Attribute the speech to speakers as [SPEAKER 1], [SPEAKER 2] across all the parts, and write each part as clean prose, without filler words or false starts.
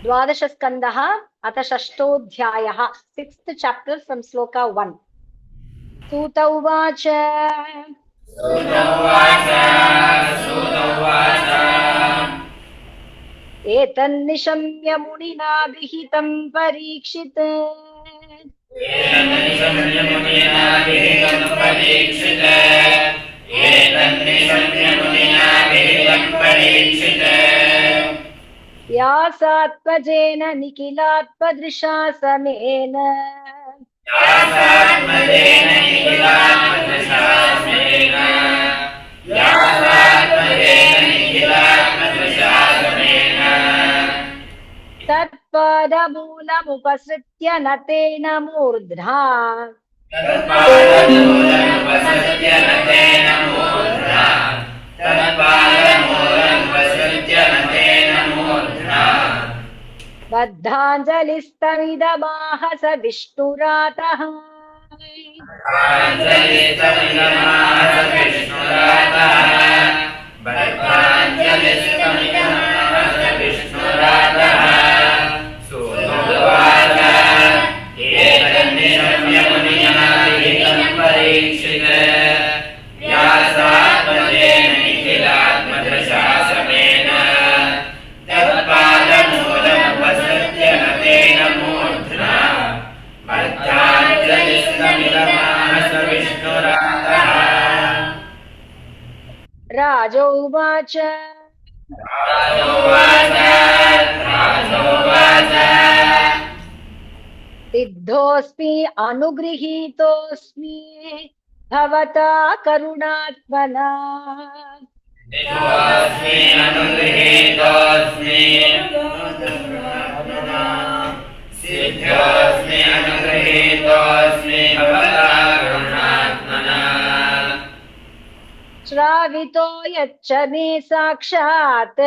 [SPEAKER 1] द्वादश स्कन्धः अथ षष्ठोऽध्यायः 6th chapter from श्लोका 1 सूत उवाच एतन्निशम्य मुनिना विहितं परीक्षित व्यासात्मजेन निखिलात्मदृशा समेन तत्पादमूलमुपसृत्य न तेन मूर्ध्ना बद्धाञ्जलिस्तमिदमाह स विष्णुरातः राजोवाच सिद्धोऽस्मि अनुगृहीतोऽस्मि भवता करुणात्मना श्रावितो यच्च मे साक्षात्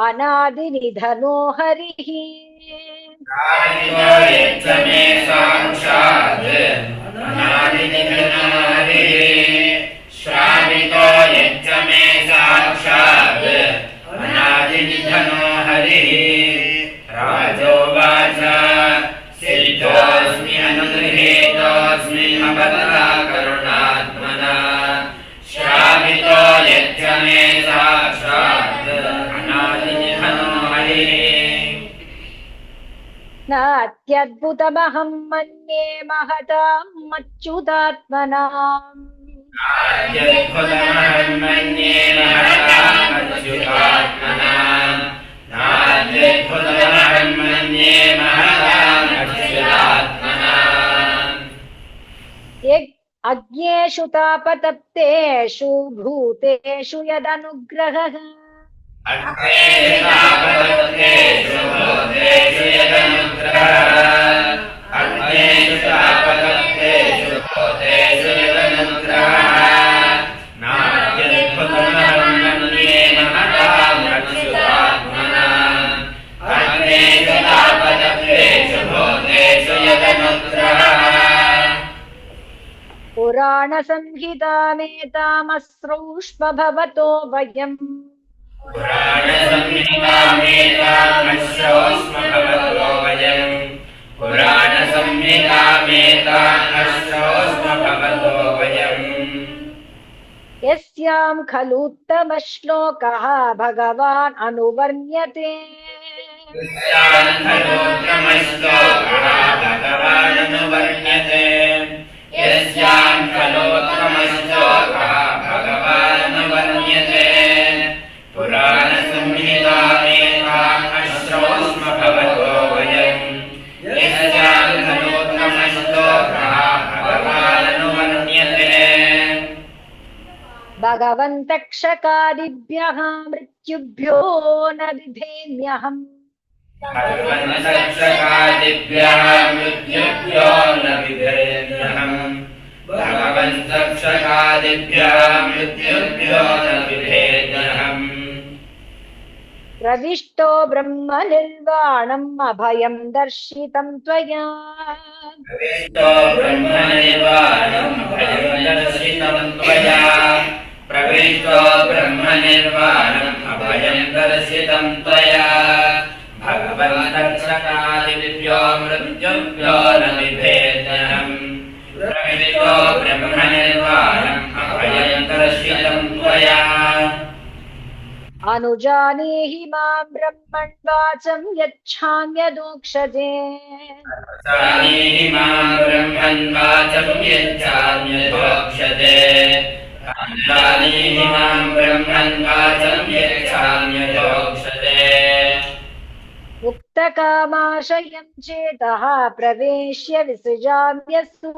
[SPEAKER 1] अनादिनिधनो हरिः
[SPEAKER 2] राजोवाच सिद्धोऽस्मि अनुगृहीतोऽस्मि भवता करुणात्मना श्रावितो यच्च मे साक्षात् अनादिनिधनो हरिः
[SPEAKER 1] नात्यद्भुतमहं मन्ये महताम् अच्युतात्मनाम्
[SPEAKER 2] नात्यद्भुतमहं मन्ये महताम् अच्युतात्मनाम् नात्यद्भुतमहं मन्ये महताम् अच्युतात्मनाम्
[SPEAKER 1] अज्ञेषु तापतप्तेषु भूतेषु यदनुग्रहः पुराणसंहितामेतामस्रौष्म भवतो वयम् यस्यां खलूत्तमश्लोकः भगवान् अनुवर्ण्यते भगवन्तक्षकादिभ्यः मृत्युभ्यो न बिभेम्यहम् प्रविष्टो ब्रह्मनिर्वाणम् अभयं दर्शितं त्वया
[SPEAKER 2] प्रविष्टो ब्रह्मनिर्वाणम् अभयं दर्शितं त्वया भगवन् भवन्तक्षकादिभ्यो मृत्युभ्यो न बिभेद्यनम् प्रविष्टो ब्रह्मनिर्वाणम् अभयम् दर्शितम् त्वया
[SPEAKER 1] अनुजानीहि मां ब्रह्मन् वाचं यच्छाम्यदोक्षजे
[SPEAKER 2] जानीहि मां ब्रह्मन् वाचं यच्छाम्यदोक्षते जानीहि मां ब्रह्मन् वाचं यच्छाम्यदोक्षते
[SPEAKER 1] मुक्तकामाशयं चेतः प्रवेश्य विसृजाम्यस्तु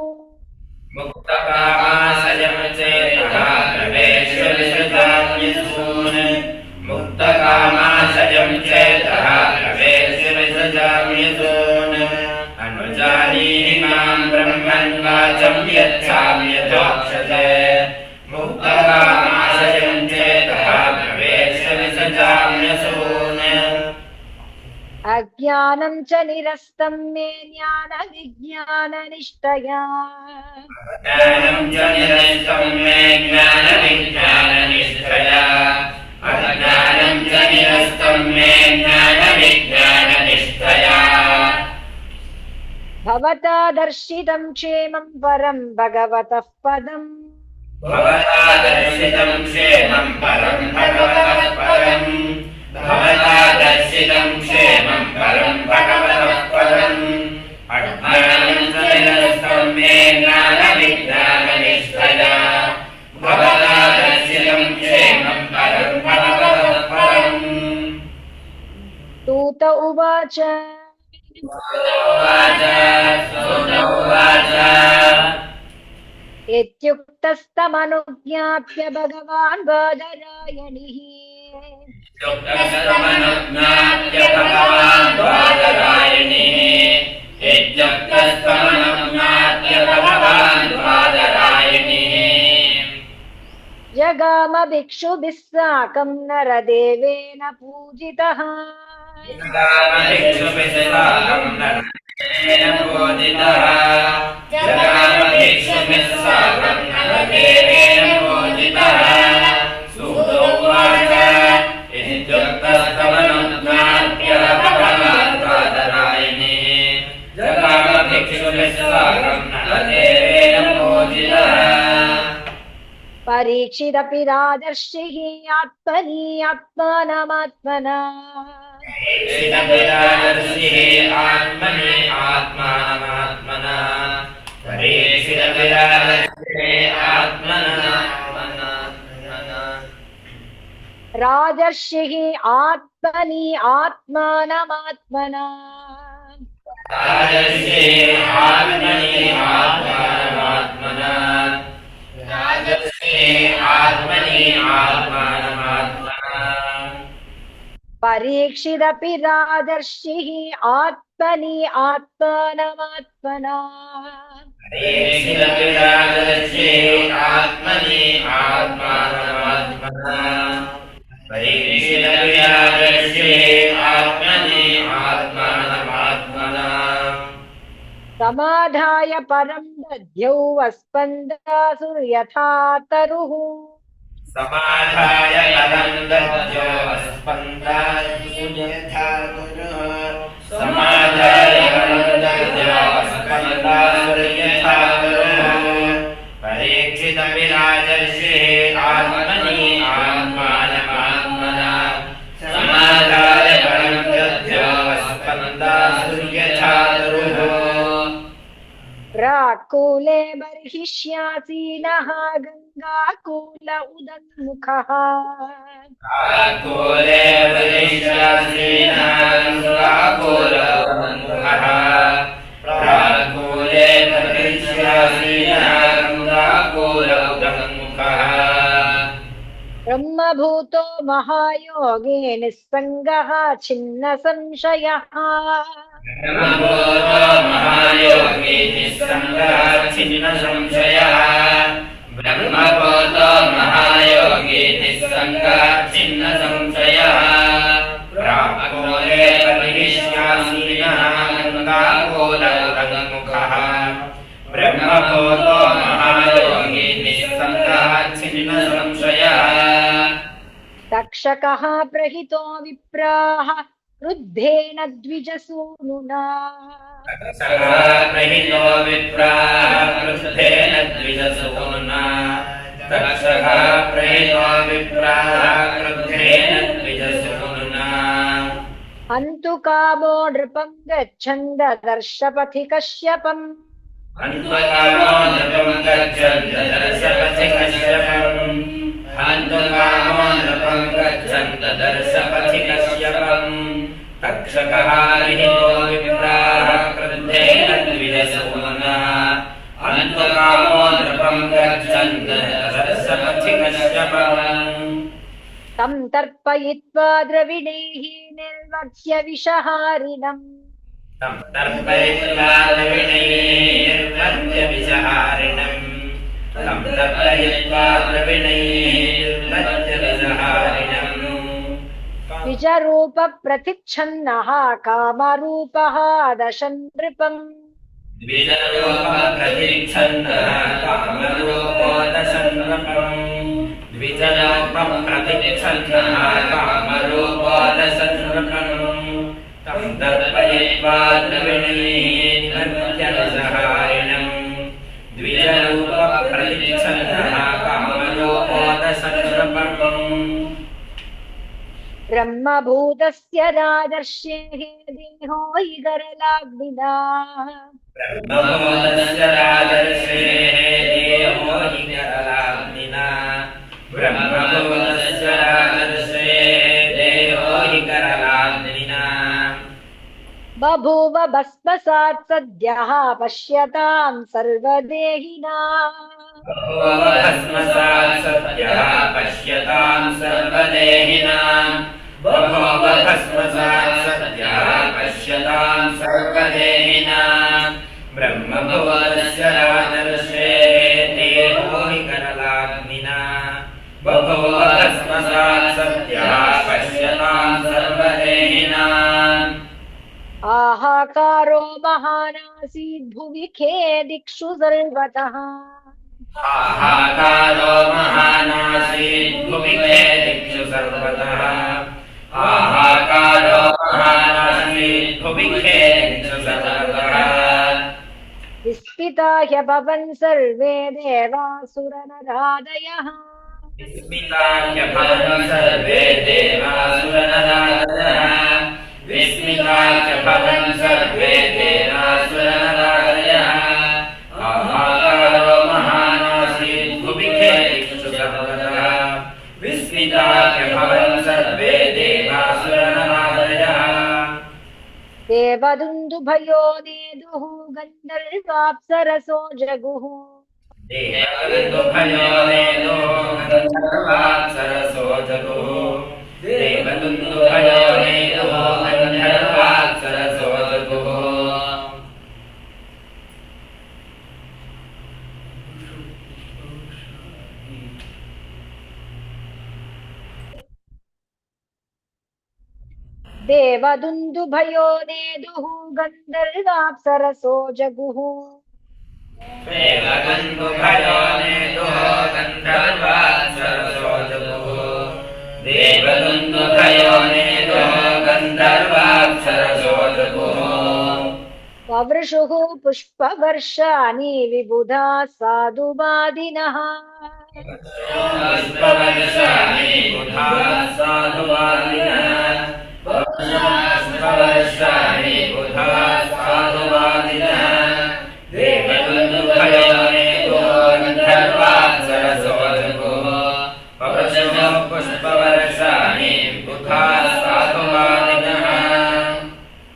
[SPEAKER 2] मुक्तकामाशयं चेतः प्रवेश्य विसृजाम्यसून् मुक्तकामाशयं चेतः प्रवेश्य विसृजाम्यसून् अनुजानीहि मां ब्रह्मन् वाचं यच्छाम्यदोक्षते मुक्तकामाशयं चेतः प्रवेश्य विसृजाम्यसून्
[SPEAKER 1] अज्ञानं च निरस्तं मे ज्ञानविज्ञाननिष्ठया
[SPEAKER 2] ज्ञानं च निरस्तं मे ज्ञानविज्ञाननिष्ठया अज्ञानं च निरस्तं मे ज्ञानविज्ञाननिष्ठया
[SPEAKER 1] भवता दर्शितं क्षेमं परं भगवतः पदम्
[SPEAKER 2] भवता दर्शितं क्षेमं परं भगवतः पदम् भवता दर्शितं क्षेमं परं भगवतः पदम् अज्ञानं च निरस्तं मे ज्ञानविज्ञाननिष्ठया भवता दर्शितं क्षेमं परं भगवतः पदम्
[SPEAKER 1] सूत उवाच
[SPEAKER 2] सूत उवाच
[SPEAKER 1] इत्युक्तस्तमनुज्ञाप्य भगवान् बादरायणिः
[SPEAKER 2] इत्युक्तस्तमनुज्ञाप्य भगवान् बादरायणिः इत्युक्तस्तमनुज्ञाप्य भगवान् बादरायणिः
[SPEAKER 1] जगाम भिक्षुभिः साकं नरदेवेन पूजितः
[SPEAKER 2] जगामभिक्षुभिः साकं नरदेवेन पूजितः जगामभिक्षुभिः साकं नरदेवेन पूजितः सूत उवाच इत्युक्तस्तमनुज्ञाप्य भगवान् बादरायणिः जगामभिक्षुभिः साकं नरदेवेन पूजितः
[SPEAKER 1] परीक्षिदपि राजर्षिः आत्मनि आत्मानमात्मना
[SPEAKER 2] परीक्षितविराजर्षिः आत्मनि आत्मानमात्मना परीक्षितविराजर्षिः आत्मना
[SPEAKER 1] राजर्षिः आत्मनि आत्मानमात्मना
[SPEAKER 2] राजर्षिः आत्मनि आत्मानमात्मना राजर्षिः आत्मनि आत्मानमात्मना
[SPEAKER 1] परीक्षिदपि राजर्षिः आत्मनि आत्मानमात्मना
[SPEAKER 2] परीक्षितविराजर्षिः आत्मनि आत्मानमात्मना परीक्षितविराजर्षिः आत्मनि आत्मानमात्मना
[SPEAKER 1] समाधाय परं दध्यौ वस्पन्दासुर्यथा तरुः
[SPEAKER 2] समाधाय परं दद्यो वस्पन्दासुर्यथा तरुः समाधाय परं दद्यो वस्पन्दासुर्यथा तरुः परीक्षितविराजर्षिः आत्मनि आत्मानमात्मना समाधाय परं दद्यो वस्पन्दासुर्यथा तरुः
[SPEAKER 1] प्राक्कूले बर्हिष्यासीनः गङ्गाकूल उदन्मुखः
[SPEAKER 2] प्राक्कूले बर्हिष्यासीनः गङ्गाकूल उदन्मुखः प्राक्कूले बर्हिष्यासीनः गङ्गाकूल उदन्मुखः
[SPEAKER 1] ब्रह्मभूतो महायोगे निस्सङ्गः छिन्न संशयः
[SPEAKER 2] ब्रह्मभूतो महायोगी निस्सङ्गः छिन्न संशयः ब्रह्मभूतो महायोगी निस्सङ्गः छिन्न संशयः प्राक्कूले बर्हिष्यासीनः गङ्गाकूल उदन्मुखः ब्रह्मभूतो महायोगी निस्सङ्गः छिन्न संशयः
[SPEAKER 1] तक्षकः प्रहितो विप्राः क्रुद्धेन द्विजसूनुना
[SPEAKER 2] सखा प्रहितो विप्राः क्रुद्धेन द्विजसूनुना तक्षका प्रहितो विप्राः क्रुद्धेन द्विजसूनुना
[SPEAKER 1] हन्तु कामो नृपं गच्छन् ददर्श पथि कश्यपम्
[SPEAKER 2] हन्तुकामो नृपं गच्छन् ददर्श पथि कश्यपम् हन्तुकामो नृपं गच्छन् ददर्श पथि कश्यपम् तक्षकः प्रहितो विप्राः क्रुद्धेन द्विजसूनुना हन्तुकामो नृपं गच्छन् ददर्श पथि कश्यपम्
[SPEAKER 1] तं तर्पयित्वा द्रविणैः निर्वक्ष्य विषहारिणम्
[SPEAKER 2] तं तर्पयित्वा द्रविणैर्वन्द्य विषहारिणम् तं तर्पयित्वा द्रविणैर्वन्द्य विषहारिणम्
[SPEAKER 1] द्विजरूप प्रतिच्छन्नः कामरूपः दशन् नृपम्
[SPEAKER 2] द्विजरूपप्रतिच्छन्नः कामरूपो दशन् नृपम् द्विजरूपप्रतिच्छन्नः कामरूपो दशन् नृपम् तं तर्पयित्वा द्रविणैर्वन्द्य विषहारिणम् द्विजरूपप्रतिच्छन्नः कामरूपो दशन् नृपम्
[SPEAKER 1] ब्रह्मभूतस्य राजर्षेः देहो हि गरलाग्निना
[SPEAKER 2] ब्रह्मभूतस्य राजर्षेः देहो हि गरलाग्निना ब्रह्मभूतस्य राजर्षेः देहो हि गरलाग्निना
[SPEAKER 1] बभूव भस्मसात् सद्यः पश्यतां सर्वदेहिनाम्
[SPEAKER 2] भस्मसात् सद्यः पश्यतां सर्वदेहिनाम् बभूव भस्मसात् सद्यः पश्यतां सर्वदेहिनाम् ब्रह्मभूतस्य राजर्षेः देहो हि गरलाग्निना बभूव भस्मसात् सद्यः पश्यतां सर्वदेहिनाम्
[SPEAKER 1] आहाकारो महानासीत् भुवि खेदिक्षु सर्वतः
[SPEAKER 2] आहाकारो महानासीत् भुवि खेदिक्षु सर्वतः आहाकारो महानासीत् भुवि खेदिक्षु सर्वतः
[SPEAKER 1] विस्मिता ह्यभवन् सर्वे देवासुरनरादयः
[SPEAKER 2] विस्मिताय भवन् सर्वे देवासुरनरादयः विस्मिताय भवन् सर्वे देवासुरनरादयः आहाकारो महानासीत् भुवि खेदिक्षु सर्वतः विस्मिताय भवन् सर्वे देवासुरनरादयः
[SPEAKER 1] देवदुन्दुभयो नेदुः गन्धर्वाप्सरसो जगुः
[SPEAKER 2] देवदुन्दुभयो नेदुः गन्धर्वाप्सरसो जगुः देवदुन्दुभयो नेदुः गन्धर्वाप्सरसो जगुः
[SPEAKER 1] देवदुन्दुभयो नेदुः गन्धर्वाप्सरसो जगुः
[SPEAKER 2] देवदुन्दुभयो नेदुः गन्धर्वाप्सरसो जगुः देवदुन्दुभयो नेदुः गन्धर्वाप्सरसो जगुः
[SPEAKER 1] ववृषुः पुष्पवर्षाणि विबुधा साधुवादिनः
[SPEAKER 2] पुष्पवर्षाणि बुधा साधुवादिनः पुष्पवर्षाणि बुधा साधुवादिनः देवदुन्दुभयो नेदुः गन्धर्वाप्सरसो जगुः ववृषुः पुष्पवर्षाणि बुधा साधुवादिनः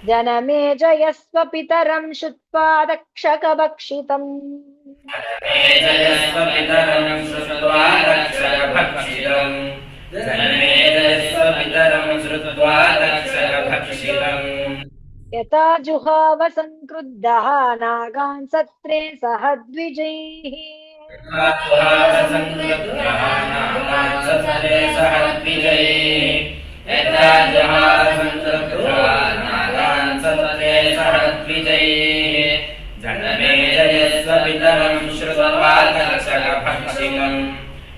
[SPEAKER 1] जनमेजयस्व पितरं श्रुत्वा दक्षकभक्षितम्
[SPEAKER 2] जनमेजयस्व पितरं श्रुत्वा दक्षकभक्षितम् जनमेजयस्व पितरं श्रुत्वा दक्षकभक्षितम्
[SPEAKER 1] यथा जुहाव संक्रुद्धः नागान् सत्रे सह द्विजैः
[SPEAKER 2] संक्रुद्धः नागान् सत्रे सह द्विजैः यथा जुहाव संक्रुद्धः नागान् सत्रे सह द्विजैः जनमेजयस्व पितरं श्रुत्वा दक्षकभक्षितम्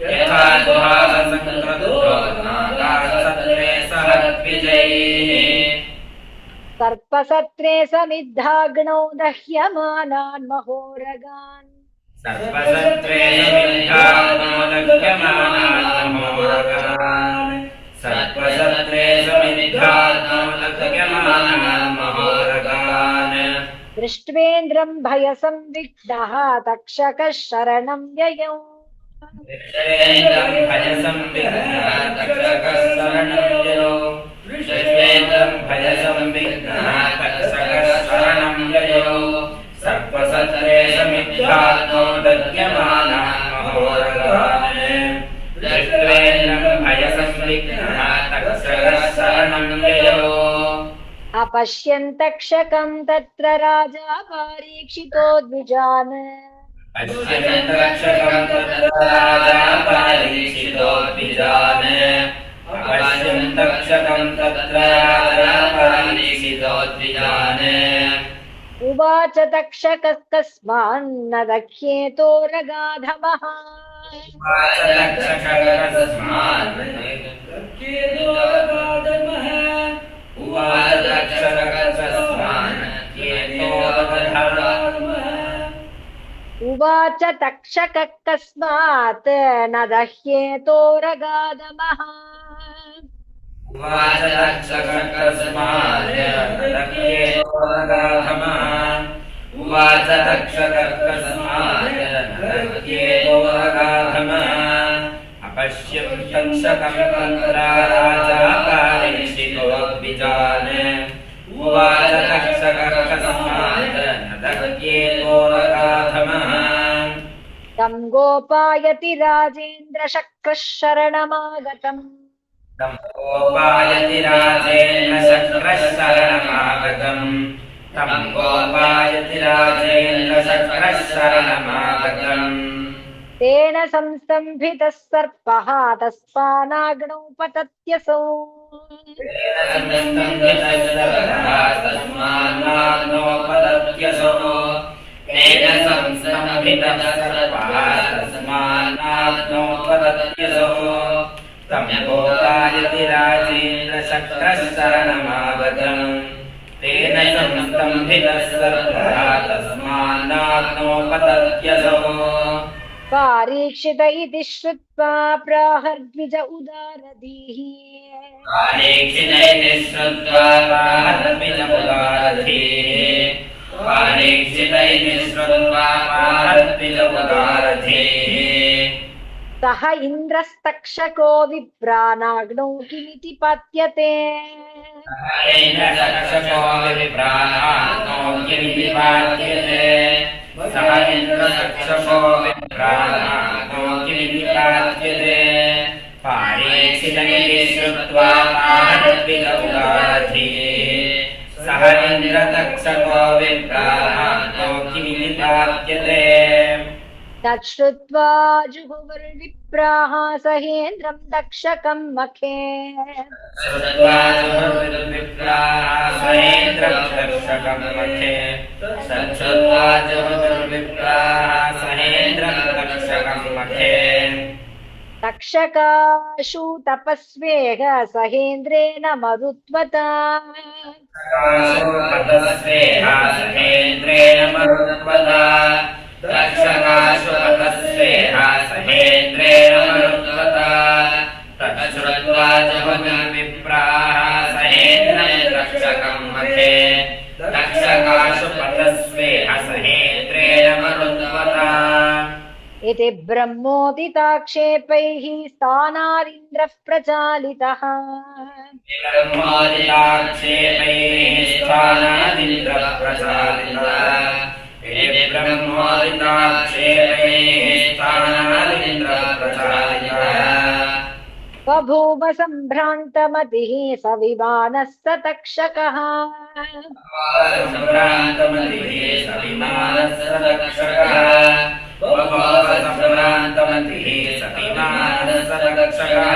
[SPEAKER 2] यथा जुहाव संक्रुद्धो नागान् सत्रे सह द्विजैः
[SPEAKER 1] सर्पसत्रे समिद्धाग्नौ दह्यमानान् महोरगान्
[SPEAKER 2] सर्पसत्रे समिद्धाग्नौ दह्यमानान् महोरगान् सर्पसत्रे समिद्धाग्नौ दह्यमानान् महोरगान्
[SPEAKER 1] दृष्ट्वेन्द्रं भयसंविघ्नः तक्षकः शरणं ययौ
[SPEAKER 2] दृष्ट्वेन्द्रं भयसंविघ्नः तक्षकः शरणं ययौ दृष्ट्वेन्द्रं भयसंविघ्नः तक्षकः शरणं ययौ सर्पसत्रे समिद्धाग्नौ दह्यमानान् महोरगान् दृष्ट्वेन्द्रं भयसंविघ्नः तक्षकः शरणं ययौ
[SPEAKER 1] अपश्यन् तक्षकं तत्र राजा परीक्षितो द्विजान्
[SPEAKER 2] पश्यन् तक्षकं तत्र राजा परीक्षितो द्विजान् अपश्यन् तक्षकं तत्र राजा परीक्षितो द्विजान्
[SPEAKER 1] उवाच तक्षकः कस्मान्न दह्येतो रगाधमः
[SPEAKER 2] उवाच तक्षकः कस्मान् दह्येतो रगाधमः उवाच तक्षकः कस्मान् दह्येतो रगाधमः
[SPEAKER 1] उवाच तक्षकः कस्मात् न दह्येतो रगाधमः
[SPEAKER 2] उवाच तक्षकः कस्मात् दह्येतो रगाधमः उवाच तक्षकः कस्मात् दह्येतो रगाधमः अपश्यन् तक्षकं तत्र राजा परीक्षितो द्विजान् उवाच तक्षकः कस्मात् दह्येतो रगाधमः
[SPEAKER 1] तं गोपायति राजेन्द्र शक्रः शरणमागतम्
[SPEAKER 2] तं गोपायति राजेन्द्र शक्रः शरणमागतम् तं गोपायति राजेन्द्र शक्रः शरणमागतम्
[SPEAKER 1] तेन संस्तम्भितः सर्पः तस्मानाग्नौ पतत्यसौ
[SPEAKER 2] तेन संस्तम्भितः सर्पः तस्मान्नाग्नोपतत्यसौ तं गोपायति राजेन्द्र शक्रः शरणमागतम् तेन संस्तम्भितः सर्पः तस्मान्नाग्नोपतत्यसौ
[SPEAKER 1] पारीक्षित इति श्रुत्वा प्राहर्द्विज उदारधीः
[SPEAKER 2] पारीक्षित इति श्रुत्वा प्राहर्द्विज उदारधीः पारीक्षित इति श्रुत्वा प्राहर्द्विज उदारधीः
[SPEAKER 1] सः इन्द्रस्तक्षको विप्रानाग्नौ किमिति पत्यते
[SPEAKER 2] तक्षको विप्रानाग्नौ किमिति पात्यते सः इन्द्रतक्षको विप्रानाग्नौ किमिति पात्यते पारीक्षित इति श्रुत्वा प्राहर्द्विज उदारधीः सः इन्द्रतक्षको विप्रानाग्नौ किमिति पात्यते
[SPEAKER 1] तच्छ्रुत्वा जुहुर्विप्राः सहेन्द्रं दक्षकं मखे
[SPEAKER 2] श्रुत्वा जुहुर्विप्राः सहेन्द्रं दक्षकं मखे श्रुत्वा जुहुर्विप्राः सहेन्द्रं दक्षकं मखे
[SPEAKER 1] तक्षकाशु तपस्वेह सहेन्द्रेण मरुत्वता
[SPEAKER 2] तक्षकाशु सहेन्द्रेण मरुत्वता तक्षकाशु सहेन्द्रेण मरुत्वता तच्छ्रुत्वा जुहुर्विप्राः सहेन्द्रं दक्षकं मखे तक्षकाशु सहेन्द्रेण मरुत्वता
[SPEAKER 1] इति ब्रह्मोदिताक्षेपैः स्थानारिन्द्रः प्रचालितः
[SPEAKER 2] ब्रह्मोदिताक्षेपैः स्थानादिन्द्रः प्रचालितः इति ब्रह्मोदिताक्षेपैः स्थानादिन्द्रः प्रचालितः
[SPEAKER 1] बभूव सम्भ्रान्तमतिः स विमानः स तक्षकः
[SPEAKER 2] सम्भ्रान्तमतिः स विमानः स तक्षकः बभूव सम्भ्रान्तमतिः स विमानः स तक्षकः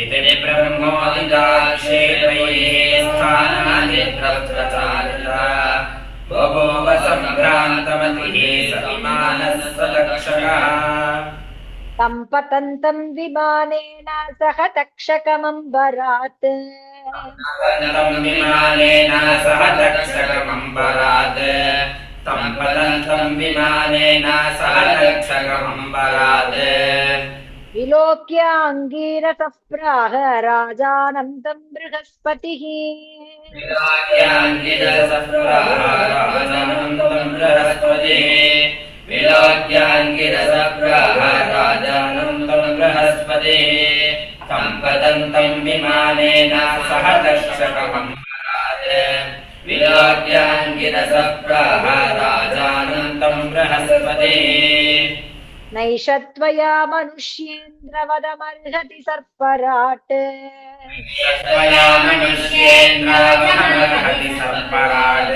[SPEAKER 2] इति ब्रह्मोदिताक्षेपैः स्थानादिन्द्रः प्रचालितः बभूव सम्भ्रान्तमतिः स विमानः स तक्षकः
[SPEAKER 1] तं पतन्तं विमानेन सह तक्षकमम्बरात्
[SPEAKER 2] तं विमानेन सह तक्षकमम्बरात् तं पतन्तं विमानेन सह तक्षकमम्बरात्
[SPEAKER 1] विलोक्य अंगीरसः प्राह राजानं तं बृहस्पतिः
[SPEAKER 2] विलोक्याङ्गिरसः राजानं तं बृहस्पतिः तं पतन्तं विमानेन सह तक्षकमम्बरात् विलोक्याङ्गिरसः प्राह राजानं तं बृहस्पतिः
[SPEAKER 1] नैष त्वया मनुष्येन्द्रवदमर्हति सर्पराट्
[SPEAKER 2] त्वया मनुष्येन्द्रवदमर्हति सर्पराट्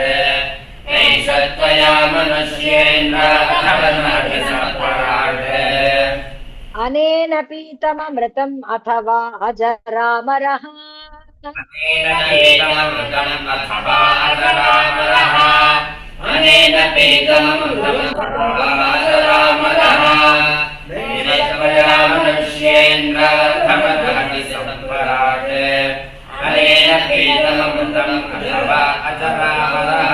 [SPEAKER 2] नैष त्वया मनुष्येन्द्रवदमर्हति सर्पराट्
[SPEAKER 1] अनेन पीतममृतम् अथवा अजरामरः
[SPEAKER 2] अनेन पीतममृतम् अथवा अजरामरः अनेन पीतममृतम् अथवा अजरामरः नैष त्वया मनुष्येन्द्रवदमर्हति सर्पराट् अनेन पीतममृतम् अथवा अजरामरः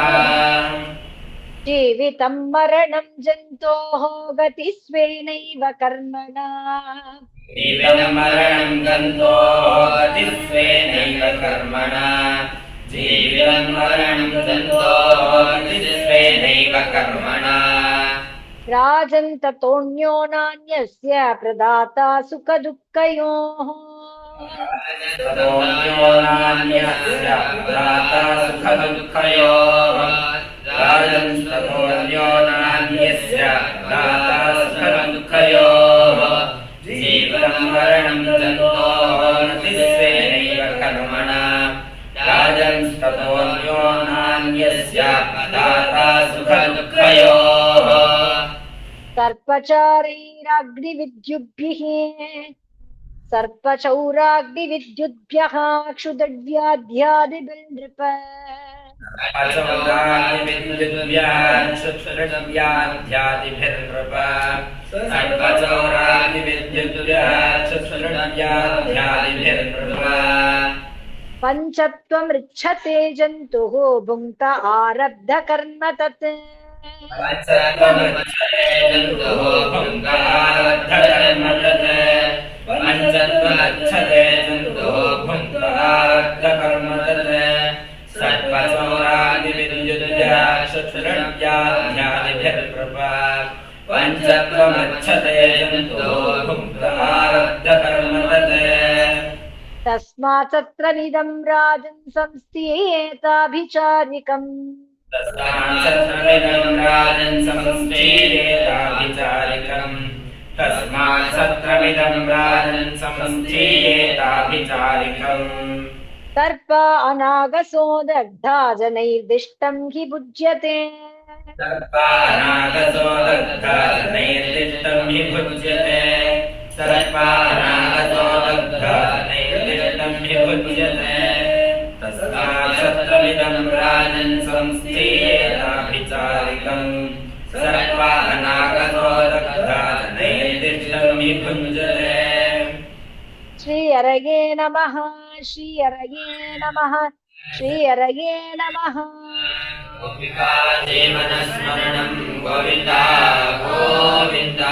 [SPEAKER 1] जीवितं मरणं जन्तोः गति स्वेनैव कर्मणा
[SPEAKER 2] जीवितं मरणं गन्तोः गति स्वेनैव कर्मणा जीवितं मरणं गन्तोः गति स्वेनैव कर्मणा
[SPEAKER 1] राजन् ततोऽन्यो नान्यस्य प्रदाता सुखदुःखयोः
[SPEAKER 2] ततोऽन्यो नान्यस्य प्रदाता सुखदुःखयोः राजन् ततोऽन्यो नान्यस्य प्रदाता सुखदुःखयोः जीवितं मरणं गन्तोः गति स्वेनैव कर्मणा राजन् ततोऽन्यो नान्यस्य प्रदाता सुखदुःखयोः
[SPEAKER 1] सर्पचारैराग्निविद्युद्भिः सर्पचौराग्निविद्युद्भ्यः क्षुद्रव्याध्यादिभिर्नृप
[SPEAKER 2] सर्पचौराग्निविद्युद्भ्यादिभिर्नृप सर्पचौराग्निविद्युद्भ्यादिभिर्नृप
[SPEAKER 1] पञ्चत्वमृच्छते जन्तुः भुङ्क्त आरब्ध कर्म तत्
[SPEAKER 2] पञ्चत्वमृच्छते जन्तुः भुङ्क्त आरब्ध कर्म तत् पञ्चत्वमृच्छते जन्तुः भुङ्क्त आरब्ध कर्म तत् सर्पचौराग्निविद्युद्भ्यादिभिर्नृप पञ्चत्वमृच्छते जन्तुः भुङ्क्त आरब्ध कर्म तत्
[SPEAKER 1] तस्मात् सत्रमिदं राजन् संस्थीयेताभिचारिकम्
[SPEAKER 2] तस्मात्सत्रमिदं राजन् संस्थीयेताभिचारिकम् तस्मात् सत्रमिदं राजन् संस्थीयेताभिचारिकम्
[SPEAKER 1] सर्प अनागसो दग्धा जनैर्दिष्टं हि भुज्यते
[SPEAKER 2] सर्पानागसो दग्धा जनैर्दिष्टं हि भुज्यते सर्पानागसो दग्धा जनैर्दिष्टं हि भुज्यते तस्मात् सत्रमिदं राजन् संस्थीयेताभिचारिकम् सर्पानागसो दग्धा जनैर्दिष्टं हि भुज्यते
[SPEAKER 1] श्री अरये नमः श्री अरये नमः श्री अरये नमः
[SPEAKER 2] गोपिका जीवनस्मरणं गोविन्दा गोविन्दा